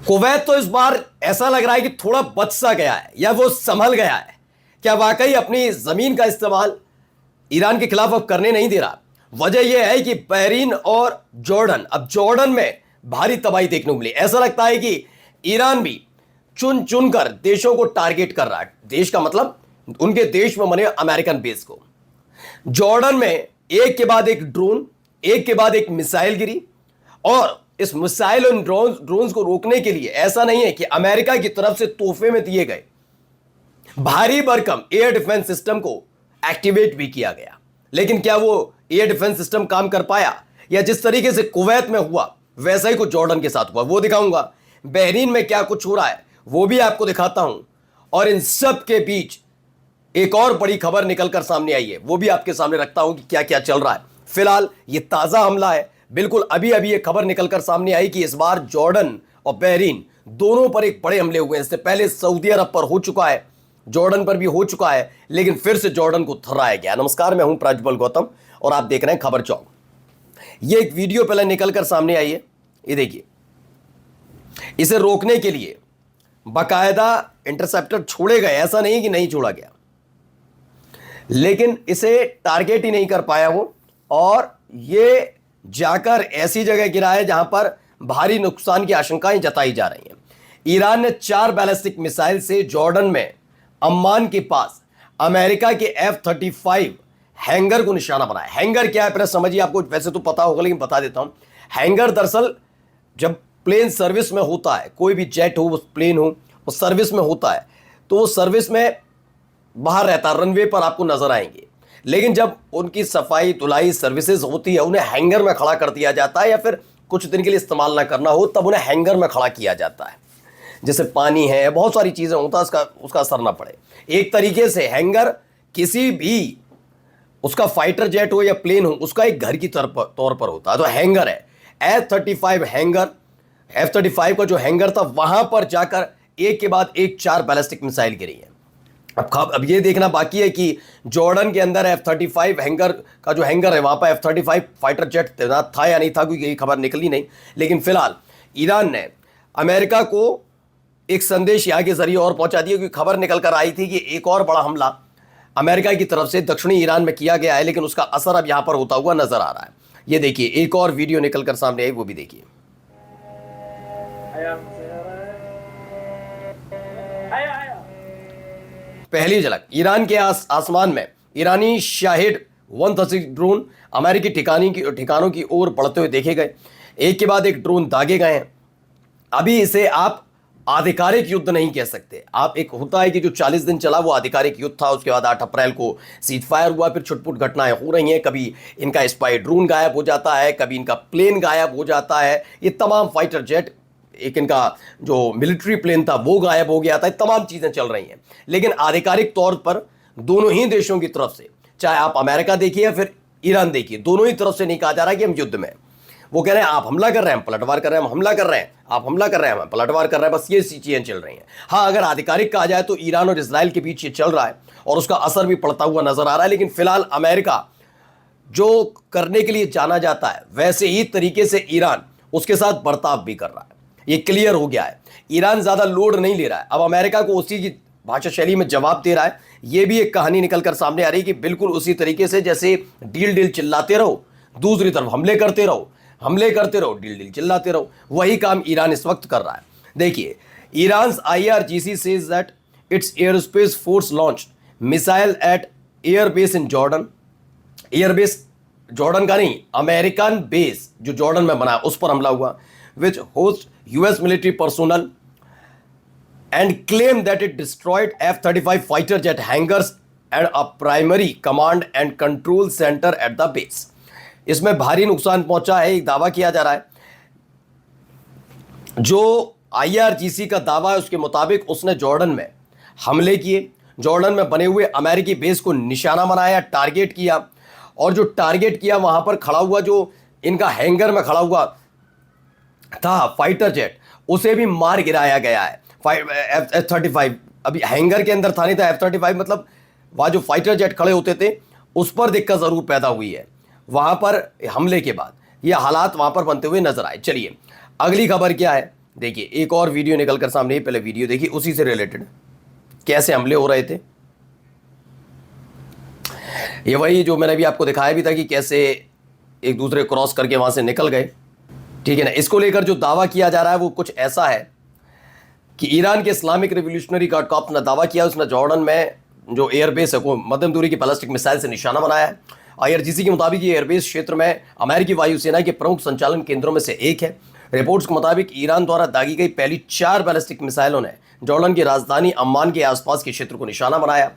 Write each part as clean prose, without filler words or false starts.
Kuwait तो इस बार ऐसा लग रहा है कि थोड़ा बच सा गया है या वो संभल गया है। क्या वाकई अपनी जमीन का इस्तेमाल ईरान के खिलाफ अब करने नहीं दे रहा? वजह यह है कि बहरीन और जॉर्डन में भारी तबाही देखने को मिली। ऐसा लगता है कि ईरान भी चुन चुन कर देशों को टारगेट कर रहा है। देश का मतलब उनके देश में बने अमेरिकन बेस को। जॉर्डन में एक के बाद एक ड्रोन, एक के बाद एक मिसाइल गिरी। और इस मिसाइल और ड्रोन्स को रोकने के लिए ऐसा नहीं है कि अमेरिका की तरफ से तोहफे में दिए गए भारी भरकम एयर डिफेंस सिस्टम को एक्टिवेट भी किया गया, लेकिन क्या वो एयर डिफेंस सिस्टम काम कर पाया? या जिस तरीके से कुवैत में हुआ वैसा ही कुछ जॉर्डन के साथ हुआ, वो दिखाऊंगा। बहरीन में क्या कुछ हो रहा है वो भी आपको दिखाता हूं। और इन सब के बीच एक और बड़ी खबर निकलकर सामने आई है, वो भी आपके सामने रखता हूं कि क्या क्या चल रहा है। फिलहाल ये ताजा हमला है, बिल्कुल अभी अभी ये खबर निकलकर सामने आई कि इस बार जॉर्डन और बहरीन दोनों पर एक बड़े हमले हुए हैं। इससे पहले सऊदी अरब पर हो चुका है, जॉर्डन पर भी हो चुका है, लेकिन फिर से जॉर्डन को थर्राया गया। नमस्कार, मैं हूं प्रज्वल गौतम और आप देख रहे हैं खबर चौक। ये एक वीडियो पहले निकलकर सामने आई है, ये देखिए। इसे रोकने के लिए बाकायदा इंटरसेप्टर छोड़े गए, ऐसा नहीं कि नहीं छोड़ा गया, लेकिन इसे टारगेट ही नहीं कर पाया वो, और ये जाकर ऐसी जगह गिरा है जहां पर भारी नुकसान की आशंकाएं जताई जा रही हैं। ईरान ने 4 बैलिस्टिक मिसाइल से जॉर्डन में अम्मान के पास अमेरिका के F-35 हैंगर को निशाना बनाया। हैंगर क्या है पहले समझिए, आपको वैसे तो पता होगा लेकिन बता देता हूं। हैंगर दरअसल जब प्लेन सर्विस में होता है, कोई भी जेट हो, प्लेन हो, वो सर्विस में होता है, तो वो सर्विस में बाहर रहता है, रनवे पर आपको नजर आएंगे। लेकिन जब उनकी सफाई धुलाई सर्विसेज होती है, उन्हें हैंगर में खड़ा कर दिया जाता है, या फिर कुछ दिन के लिए इस्तेमाल ना करना हो तब उन्हें हैंगर में खड़ा किया जाता है। जैसे पानी है, बहुत सारी चीजें होता है, उसका असर ना पड़े। एक तरीके से हैंगर किसी भी, उसका फाइटर जेट हो या प्लेन हो, उसका एक घर की तौर पर होता है, तो हैंगर है। F-35 हैंगर, F-35 का जो हैंगर था, वहां पर जाकर एक के बाद एक 4 बैलिस्टिक मिसाइल गिरी है। अब ये देखना बाकी है कि जॉर्डन के अंदर F-35 हैंगर का जो हैंगर है, वहां पर F-35 फाइटर जेट तैनात था या नहीं था, क्योंकि ये खबर निकली नहीं। लेकिन फिलहाल ईरान ने अमेरिका को एक संदेश यहां के जरिए और पहुंचा दिया, क्योंकि खबर निकल कर आई थी कि एक और बड़ा हमला अमेरिका की तरफ से दक्षिणी ईरान में किया गया है, लेकिन उसका असर अब यहां पर होता हुआ नजर आ रहा है। ये देखिए, एक और वीडियो निकल कर सामने आई, वो भी देखिए। पहली झलक, ईरान के आसमान में ईरानी शाहिद 130 ड्रोन अमेरिकी ठिकानों की ओर बढ़ते हुए देखे गए। एक के बाद एक ड्रोन दागे गए हैं। अभी इसे आप आधिकारिक युद्ध नहीं कह सकते। आप, एक होता है कि जो 40 दिन चला वो आधिकारिक युद्ध था, उसके बाद 8 अप्रैल को सीज फायर हुआ, फिर छुटपुट घटनाएं हो रही हैं। कभी इनका स्पाई ड्रोन गायब हो जाता है, कभी इनका प्लेन गायब हो जाता है, ये तमाम फाइटर जेट, एक इनका जो मिलिट्री प्लेन था वो गायब हो गया था, तमाम चीजें चल रही हैं। लेकिन आधिकारिक तौर पर दोनों ही देशों की तरफ से, चाहे आप अमेरिका देखिए या फिर ईरान देखिए, दोनों ही तरफ से नहीं कहा जा रहा कि हम युद्ध में। वो कह रहे हैं आप हमला कर रहे हैं, हम पलटवार कर रहे हैं, हम हमला कर रहे हैं, आप हमला कर रहे हैं, हम पलटवार कर रहे हैं, बस ये सी चीजें चल रही हैं। हाँ, अगर आधिकारिक कहा जाए तो ईरान और इजराइल के बीच ये चल रहा है और उसका असर भी पड़ता हुआ नजर आ रहा है। लेकिन फिलहाल अमेरिका जो करने के लिए जाना जाता है, वैसे ही तरीके से ईरान उसके साथ बर्ताव भी कर रहा है। ये क्लियर हो गया है। ईरान ज्यादा लोड नहीं ले रहा है, अब अमेरिका को उसी की भाषा शैली में जवाब दे रहा है। ये भी एक कहानी निकलकर सामने आ रही है कि बिल्कुल उसी तरीके से जैसे डील डील चिल्लाते रहो, दूसरी तरफ हमले करते रहो, हमले करते रहो, डील डील चिल्लाते रहो, वही काम ईरान इस वक्त कर रहा है। देखिए, Iran IRGC says that its airspace force launch missile at airbase in Jordan. Airbase Jordan का नहीं, अमेरिकन बेस जो जॉर्डन में बना है उस पर हमला हुआ, which hosts US military personnel, and claim that it destroyed F-35 fighter jet hangars and a primary command and control center at the base. इसमें भारी नुकसान पहुंचा है, एक दावा किया जा रहा है। जो IRGC का दावा है उसके मुताबिक उसने जॉर्डन में हमले किए, जॉर्डन में बने हुए अमेरिकी बेस को निशाना बनाया, टारगेट किया, और जो टारगेट किया वहां पर खड़ा हुआ जो इनका हैंगर में खड़ा हुआ था फाइटर जेट, उसे भी मार गिराया गया है। F-35 अभी हैंगर के अंदर था, नहीं था F-35, मतलब वहां जो फाइटर जेट खड़े होते थे उस पर दिक्कत जरूर पैदा हुई है वहां पर हमले के बाद। ये हालात वहां पर बनते हुए नजर आए। चलिए, अगली खबर क्या है देखिए एक और वीडियो निकल कर सामने, पहले वीडियो देखिए उसी से रिलेटेड कैसे हमले हो रहे थे। ये वही जो मैंने भी आपको दिखाया भी था कि कैसे एक दूसरे क्रॉस करके वहां से निकल गए, ठीक है ना। इसको लेकर जो दावा किया जा रहा है वो कुछ ऐसा है कि ईरान के इस्लामिक रिवोल्यूशनरी गार्ड कॉर्प्स ने दावा किया, उसने जॉर्डन में जो एयरबेस है वो मध्यम दूरी की बैलिस्टिक मिसाइल से निशाना बनाया है। IRGC के मुताबिक ये एयरबेस क्षेत्र में अमेरिकी वायुसेना के प्रमुख संचालन केंद्रों में से एक है। रिपोर्ट्स के मुताबिक ईरान द्वारा दागी गई पहली 4 बैलिस्टिक मिसाइलों ने जॉर्डन की राजधानी अम्मान के आसपास के क्षेत्र को निशाना बनाया।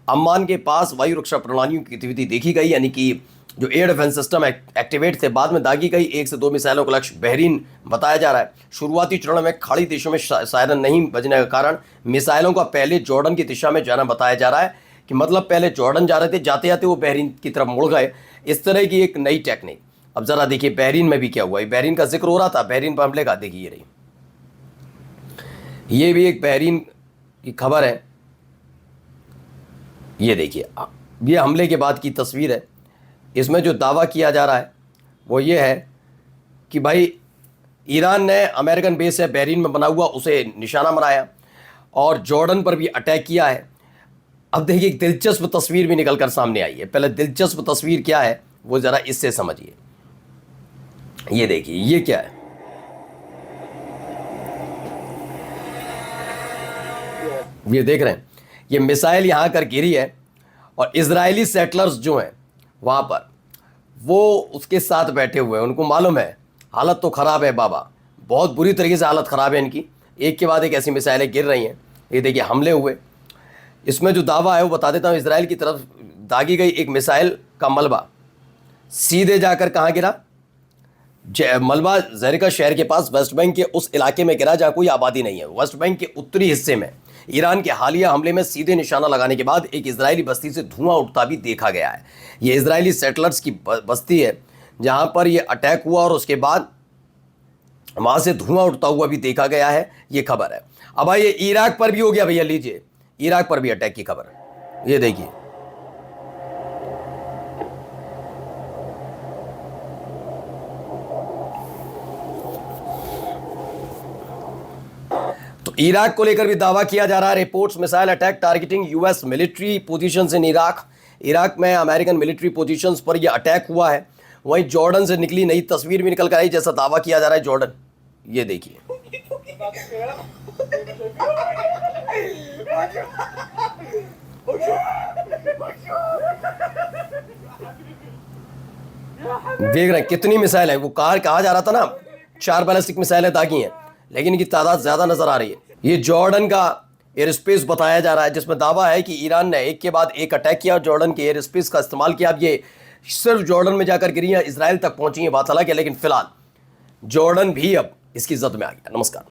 अम्मान के पास वायु रक्षा प्रणालियों की गतिविधि देखी गई, यानी कि जो एयर डिफेंस सिस्टम एक्टिवेट थे। बाद में दागी गई 1 से 2 मिसाइलों का लक्ष्य बहरीन बताया जा रहा है। शुरुआती चरण में खाड़ी देशों में सायरन नहीं बजने के कारण मिसाइलों का पहले जॉर्डन की दिशा में जाना बताया जा रहा है, कि मतलब पहले जॉर्डन जा रहे थे, जाते जाते वो बहरीन की तरफ मुड़ गए। इस तरह की एक नई टेक्निक। अब जरा देखिए बहरीन में भी क्या हुआ है। बहरीन का जिक्र हो रहा था, बहरीन पर हमले का देखिए रही, ये भी एक बहरीन की खबर है। ये देखिए ये हमले के बाद की तस्वीर है। इसमें जो दावा किया जा रहा है वो ये है कि भाई ईरान ने अमेरिकन बेस है बहरीन में बना हुआ, उसे निशाना बनाया और जॉर्डन पर भी अटैक किया है। अब देखिए एक दिलचस्प तस्वीर भी निकल कर सामने आई है। पहले दिलचस्प तस्वीर क्या है वो ज़रा इससे समझिए। ये देखिए ये क्या है, ये देख रहे हैं, ये मिसाइल यहाँ कर गिरी है और इजरायली सेटलर्स जो हैं वहाँ पर वो उसके साथ बैठे हुए हैं। उनको मालूम है हालत तो ख़राब है बाबा, बहुत बुरी तरीके से हालत ख़राब है इनकी। एक के बाद एक ऐसी मिसाइलें गिर रही हैं। ये देखिए हमले हुए। इसमें जो दावा है वो बता देता हूँ, इजराइल की तरफ दागी गई एक मिसाइल का मलबा सीधे जाकर कहाँ गिरा, मलबा जहरिका शहर के पास वेस्ट बैंक के उस इलाके में गिरा जहाँ कोई आबादी नहीं है। वेस्ट बैंक के उत्तरी हिस्से में ईरान के हालिया हमले में सीधे निशाना लगाने के बाद एक इजरायली बस्ती से धुआं उठता भी देखा गया है। ये इजरायली सेटलर्स की बस्ती है जहाँ पर ये अटैक हुआ और उसके बाद वहाँ से धुआं उठता हुआ भी देखा गया है। ये खबर है। अब भाई ये इराक पर भी हो गया भैया, लीजिए इराक पर भी अटैक की खबर। ये देखिए तो इराक को लेकर भी दावा किया जा रहा है। Reports missile attack targeting US military positions in Iraq. Iraq में अमेरिकन मिलिट्री पोजीशंस पर यह अटैक हुआ है। वहीं जॉर्डन से निकली नई तस्वीर भी निकल कर आई, जैसा दावा किया जा रहा है जॉर्डन। ये देखिए देख रहे हैं कितनी मिसाइल है। वो कहा जा रहा था ना 4 बैलिस्टिक मिसाइलें दागी हैं, लेकिन इनकी तादाद ज्यादा नजर आ रही है। ये जॉर्डन का एयर स्पेस बताया जा रहा है, जिसमें दावा है कि ईरान ने एक के बाद एक अटैक किया और जॉर्डन के एयर स्पेस का इस्तेमाल किया। अब ये सिर्फ जॉर्डन में जाकर गिरी है, इसराइल तक पहुंची है बात अलग है, लेकिन फिलहाल जॉर्डन भी अब इसकी जद में आ गया। नमस्कार।